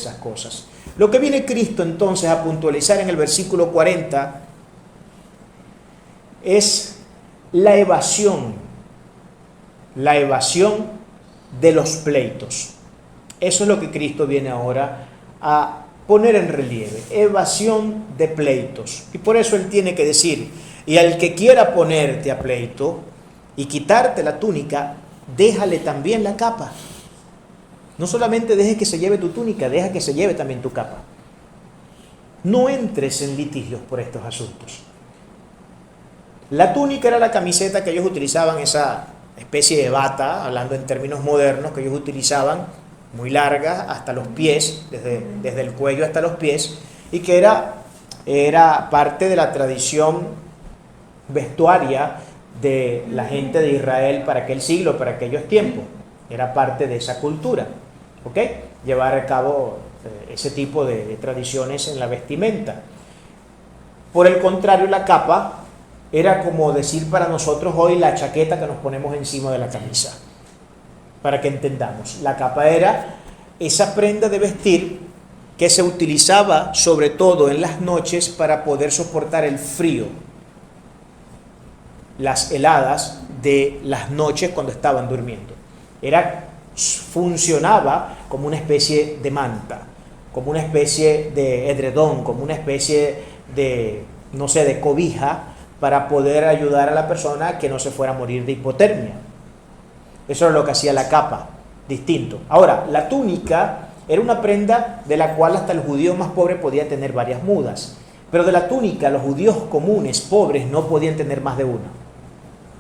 esas cosas. Lo que viene Cristo entonces a puntualizar en el versículo 40 es la evasión de los pleitos. Eso es lo que Cristo viene ahora a poner en relieve, evasión de pleitos. Y por eso Él tiene que decir, y al que quiera ponerte a pleito y quitarte la túnica, déjale también la capa. No solamente dejes que se lleve tu túnica, deja que se lleve también tu capa. No entres en litigios por estos asuntos. La túnica era la camiseta que ellos utilizaban, esa especie de bata, hablando en términos modernos, que ellos utilizaban, muy larga hasta los pies, desde el cuello hasta los pies, y que era parte de la tradición vestuaria de la gente de Israel para aquel siglo, para aquellos tiempos. Era parte de esa cultura, ¿ok? Llevar a cabo ese tipo de tradiciones en la vestimenta. Por el contrario, la capa era como decir para nosotros hoy la chaqueta que nos ponemos encima de la camisa. Para que entendamos, la capa era esa prenda de vestir que se utilizaba sobre todo en las noches para poder soportar el frío, las heladas de las noches cuando estaban durmiendo. Funcionaba como una especie de manta, como una especie de edredón, como una especie de, de cobija para poder ayudar a la persona que no se fuera a morir de hipotermia. Eso era lo que hacía la capa, distinto. Ahora, la túnica era una prenda de la cual hasta el judío más pobre podía tener varias mudas. Pero de la túnica, los judíos comunes, pobres, no podían tener más de una.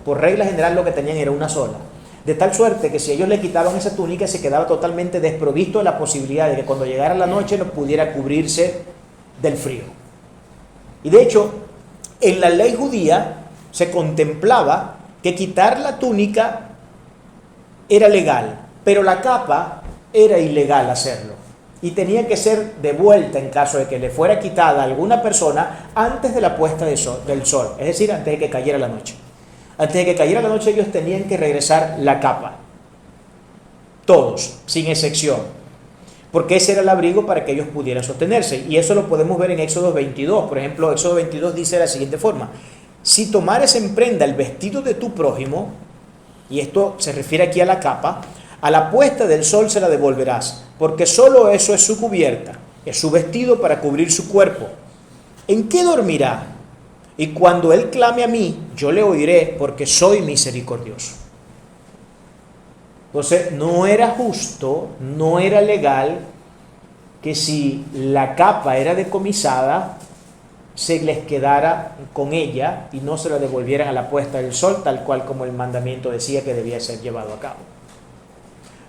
Por regla general lo que tenían era una sola. De tal suerte que si ellos le quitaban esa túnica, se quedaba totalmente desprovisto de la posibilidad de que cuando llegara la noche no pudiera cubrirse del frío. Y de hecho, en la ley judía se contemplaba que quitar la túnica era legal, pero la capa era ilegal hacerlo. Y tenía que ser devuelta en caso de que le fuera quitada a alguna persona antes de la puesta del sol, es decir, antes de que cayera la noche. Antes de que cayera la noche ellos tenían que regresar la capa. Todos, sin excepción. Porque ese era el abrigo para que ellos pudieran sostenerse. Y eso lo podemos ver en Éxodo 22. Por ejemplo, Éxodo 22 dice de la siguiente forma: si tomares en prenda el vestido de tu prójimo, y esto se refiere aquí a la capa, a la puesta del sol se la devolverás, porque solo eso es su cubierta, es su vestido para cubrir su cuerpo. ¿En qué dormirá? Y cuando él clame a mí, yo le oiré, porque soy misericordioso. Entonces, no era justo, no era legal que si la capa era decomisada, se les quedara con ella y no se la devolvieran a la puesta del sol, tal cual como el mandamiento decía que debía ser llevado a cabo.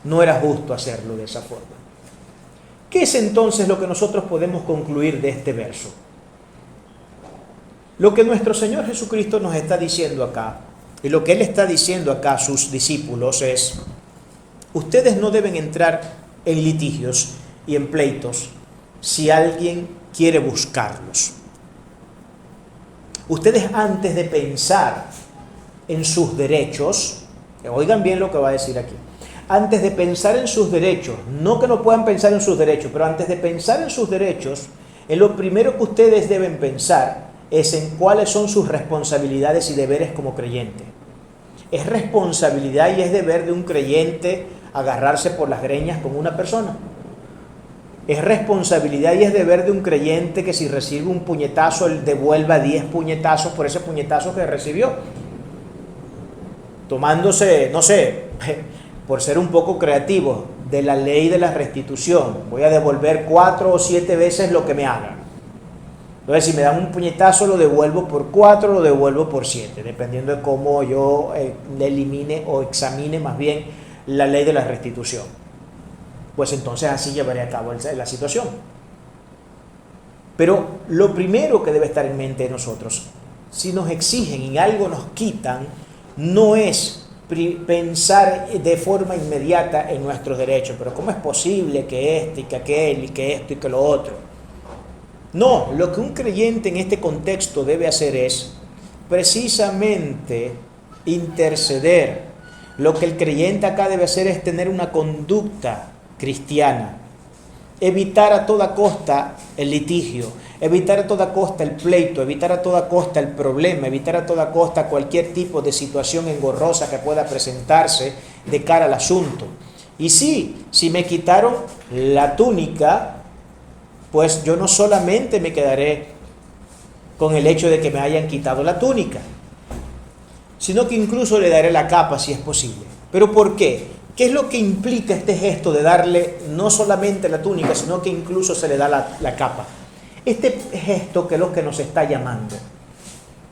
No era justo hacerlo de esa forma. ¿Qué es entonces lo que nosotros podemos concluir de este verso? Lo que nuestro Señor Jesucristo nos está diciendo acá, y lo que Él está diciendo acá a sus discípulos es: ustedes no deben entrar en litigios y en pleitos si alguien quiere buscarlos. Ustedes, antes de pensar en sus derechos, oigan bien lo que va a decir aquí, antes de pensar en sus derechos, no que no puedan pensar en sus derechos, pero antes de pensar en sus derechos, en lo primero que ustedes deben pensar es en cuáles son sus responsabilidades y deberes como creyente. Es responsabilidad y es deber de un creyente agarrarse por las greñas con una persona. Es responsabilidad y es deber de un creyente que si recibe un puñetazo, él devuelva 10 puñetazos por ese puñetazo que recibió. Tomándose, por ser un poco creativo, de la ley de la restitución. Voy a devolver 4 o 7 veces lo que me hagan. Entonces, si me dan un puñetazo, lo devuelvo por 4, lo devuelvo por 7, dependiendo de cómo yo elimine o examine más bien la ley de la restitución. Pues entonces así llevaré a cabo la situación. Pero lo primero que debe estar en mente de nosotros, si nos exigen y algo nos quitan, no es pensar de forma inmediata en nuestros derechos. Pero ¿cómo es posible que este y que aquel y que esto y que lo otro? No, lo que un creyente en este contexto debe hacer es precisamente interceder. Lo que el creyente acá debe hacer es tener una conducta cristiana evitar a toda costa el litigio, evitar a toda costa el pleito, evitar a toda costa el problema, evitar a toda costa cualquier tipo de situación engorrosa que pueda presentarse de cara al asunto. Y sí, si me quitaron la túnica, pues yo no solamente me quedaré con el hecho de que me hayan quitado la túnica, sino que incluso le daré la capa si es posible. ¿Pero por qué? ¿Qué es lo que implica este gesto de darle no solamente la túnica, sino que incluso se le da la capa? Este gesto que es lo que nos está llamando.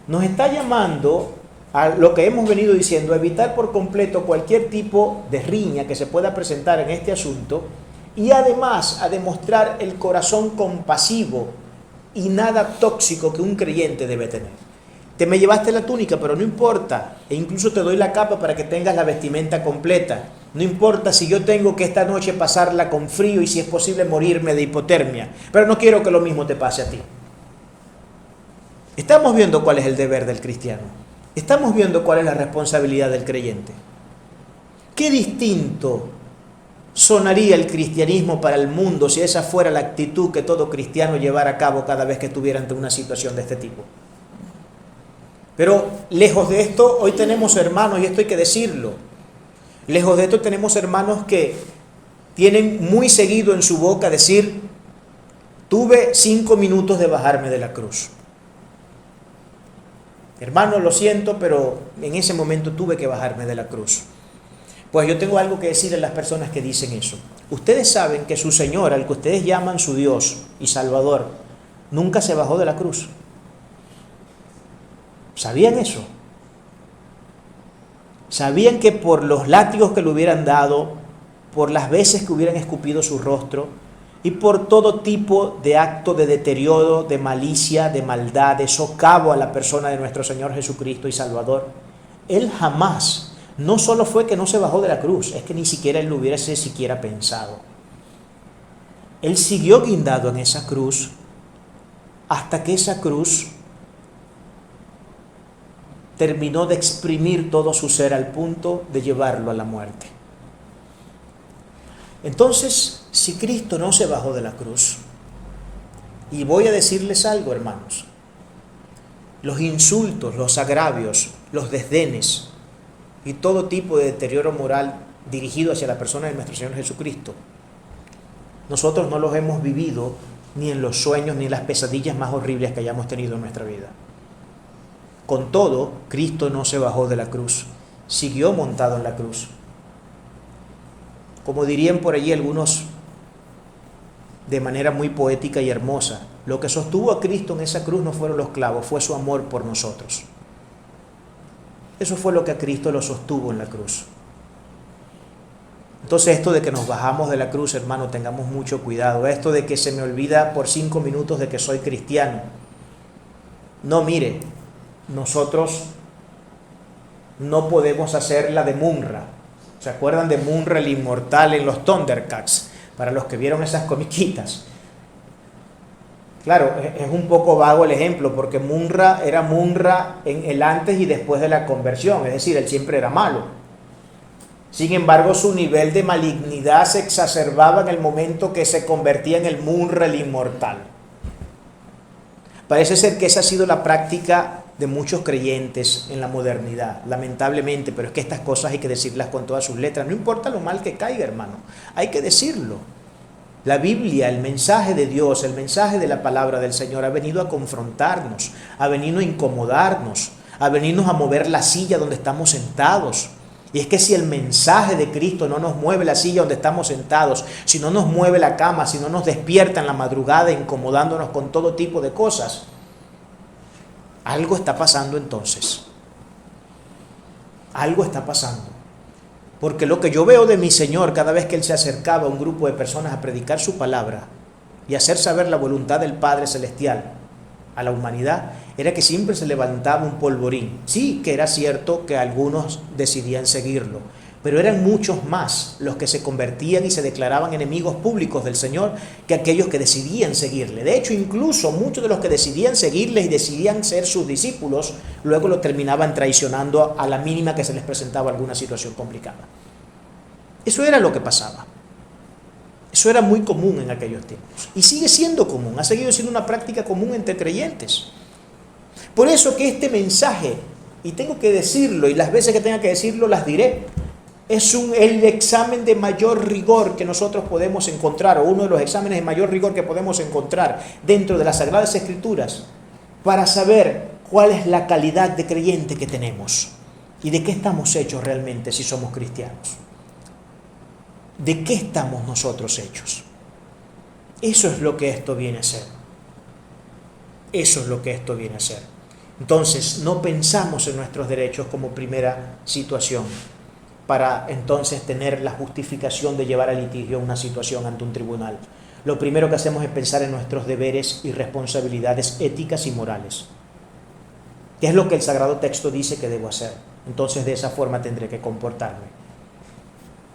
Nos está llamando a lo que hemos venido diciendo, a evitar por completo cualquier tipo de riña que se pueda presentar en este asunto y además a demostrar el corazón compasivo y nada tóxico que un creyente debe tener. Te me llevaste la túnica, pero no importa, e incluso te doy la capa para que tengas la vestimenta completa. No importa si yo tengo que esta noche pasarla con frío y si es posible morirme de hipotermia, pero no quiero que lo mismo te pase a ti. Estamos viendo cuál es el deber del cristiano. Estamos viendo cuál es la responsabilidad del creyente. Qué distinto sonaría el cristianismo para el mundo si esa fuera la actitud que todo cristiano llevara a cabo cada vez que estuviera ante una situación de este tipo. Pero lejos de esto, hoy tenemos hermanos, y esto hay que decirlo, lejos de esto tenemos hermanos que tienen muy seguido en su boca decir, tuve 5 minutos de bajarme de la cruz. Hermano, lo siento, pero en ese momento tuve que bajarme de la cruz. Pues yo tengo algo que decirle a las personas que dicen eso. Ustedes saben que su Señor, al que ustedes llaman su Dios y Salvador, nunca se bajó de la cruz. ¿Sabían eso? ¿Sabían que por los látigos que le hubieran dado, por las veces que hubieran escupido su rostro y por todo tipo de acto de deterioro, de malicia, de maldad, de socavo a la persona de nuestro Señor Jesucristo y Salvador, Él jamás, no solo fue que no se bajó de la cruz, es que ni siquiera Él lo hubiese siquiera pensado. Él siguió guindado en esa cruz hasta que esa cruz terminó de exprimir todo su ser al punto de llevarlo a la muerte. Entonces, si Cristo no se bajó de la cruz, y voy a decirles algo, hermanos, los insultos, los agravios, los desdenes y todo tipo de deterioro moral dirigido hacia la persona de nuestro Señor Jesucristo, nosotros no los hemos vivido ni en los sueños ni en las pesadillas más horribles que hayamos tenido en nuestra vida. Con todo, Cristo no se bajó de la cruz, siguió montado en la cruz. Como dirían por allí algunos de manera muy poética y hermosa, lo que sostuvo a Cristo en esa cruz no fueron los clavos, fue su amor por nosotros. Eso fue lo que a Cristo lo sostuvo en la cruz. Entonces esto de que nos bajamos de la cruz, hermano, tengamos mucho cuidado. Esto de que se me olvida por 5 minutos de que soy cristiano. No, mire, nosotros no podemos hacer la de Munra. ¿Se acuerdan de Munra el inmortal en los Thundercats? Para los que vieron esas comiquitas. Claro, es un poco vago el ejemplo, porque Munra era Munra en el antes y después de la conversión, es decir, él siempre era malo. Sin embargo, su nivel de malignidad se exacerbaba en el momento que se convertía en el Munra el inmortal. Parece ser que esa ha sido la práctica de muchos creyentes en la modernidad, lamentablemente, pero es que estas cosas hay que decirlas con todas sus letras, no importa lo mal que caiga, hermano, hay que decirlo. La Biblia, el mensaje de Dios, el mensaje de la palabra del Señor ha venido a confrontarnos, ha venido a incomodarnos, a venirnos a mover la silla donde estamos sentados. Y es que si el mensaje de Cristo no nos mueve la silla donde estamos sentados, si no nos mueve la cama, si no nos despierta en la madrugada incomodándonos con todo tipo de cosas, algo está pasando entonces. Algo está pasando. Porque lo que yo veo de mi Señor cada vez que Él se acercaba a un grupo de personas a predicar su palabra y hacer saber la voluntad del Padre Celestial a la humanidad, era que siempre se levantaba un polvorín. Sí, que era cierto que algunos decidían seguirlo, pero eran muchos más los que se convertían y se declaraban enemigos públicos del Señor que aquellos que decidían seguirle. De hecho, incluso muchos de los que decidían seguirle y decidían ser sus discípulos, luego lo terminaban traicionando a la mínima que se les presentaba alguna situación complicada. Eso era lo que pasaba. Eso era muy común en aquellos tiempos. Y sigue siendo común, ha seguido siendo una práctica común entre creyentes. Por eso que este mensaje, y tengo que decirlo, y las veces que tenga que decirlo las diré, es el examen de mayor rigor que nosotros podemos encontrar, o uno de los exámenes de mayor rigor que podemos encontrar dentro de las Sagradas Escrituras, para saber cuál es la calidad de creyente que tenemos y de qué estamos hechos realmente si somos cristianos. ¿De qué estamos nosotros hechos? Eso es lo que esto viene a ser. Eso es lo que esto viene a ser. Entonces, no pensamos en nuestros derechos como primera situación, para entonces tener la justificación de llevar a litigio una situación ante un tribunal. Lo primero que hacemos es pensar en nuestros deberes y responsabilidades éticas y morales. ¿Qué es lo que el Sagrado Texto dice que debo hacer? Entonces de esa forma tendré que comportarme.